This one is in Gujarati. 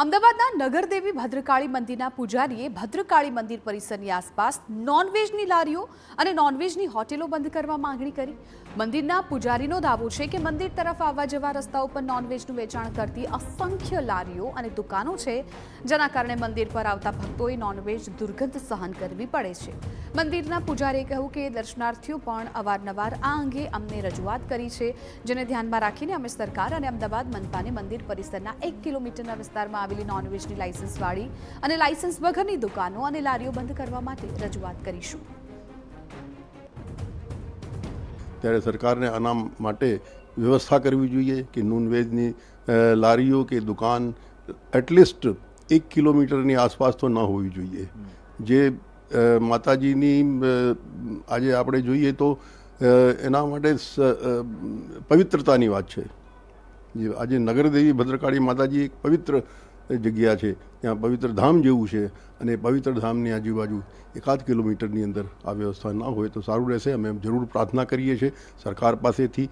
અમદાવાદના નગરદેવી ભદ્રકાળી મંદિરના પૂજારીએ ભદ્રકાળી મંદિર પરિસરની આસપાસ નોનવેજની લારીઓ અને નોનવેજની હોટેલો બંધ કરવા માંગણી કરી। મંદિરના પૂજારીનો દાવો છે કે મંદિર તરફ આવવા જવા રસ્તા ઉપર નોનવેજનું વેચાણ કરતી અસંખ્ય લારીઓ અને દુકાનો છે, જેના કારણે મંદિર પર આવતા ભક્તોએ નોનવેજ દુર્ગંધ સહન કરવી પડે છે। મંદિરના પૂજારીએ કહ્યું કે દર્શનાર્થીઓ પણ અવારનવાર આ અંગે અમને રજૂઆત કરી છે, જેને ધ્યાનમાં રાખીને અમે સરકાર અને અમદાવાદ મનપાને મંદિર પરિસરના 1 કિલોમીટરના વિસ્તારમાં આવેલી નોનવેજની લાયસન્સવાળી અને લાયસન્સ વગરની દુકાનો અને લારીઓ બંધ કરવા માટે રજૂઆત કરીશું। ત્યારે સરકારને આના માટે વ્યવસ્થા કરવી જોઈએ કે નોનવેજની લારીઓ કે દુકાન એટલીસ્ટ 1 કિલોમીટરની આસપાસ તો ન હોવી જોઈએ। જે માતાજીની આજે આપણે જોઈએ તો એના માટે પવિત્રતાની વાત છે। આજે નગરદેવી ભદ્રકાળી માતાજી એક પવિત્ર જગ્યા છે, ત્યાં પવિત્ર ધામ જેવું છે અને પવિત્ર ધામની આજુબાજુ 1-8 કિલોમીટરની અંદર આ વ્યવસ્થા ના હોય તો સારું રહેશે। અમે જરૂર પ્રાર્થના કરીએ છીએ સરકાર પાસેથી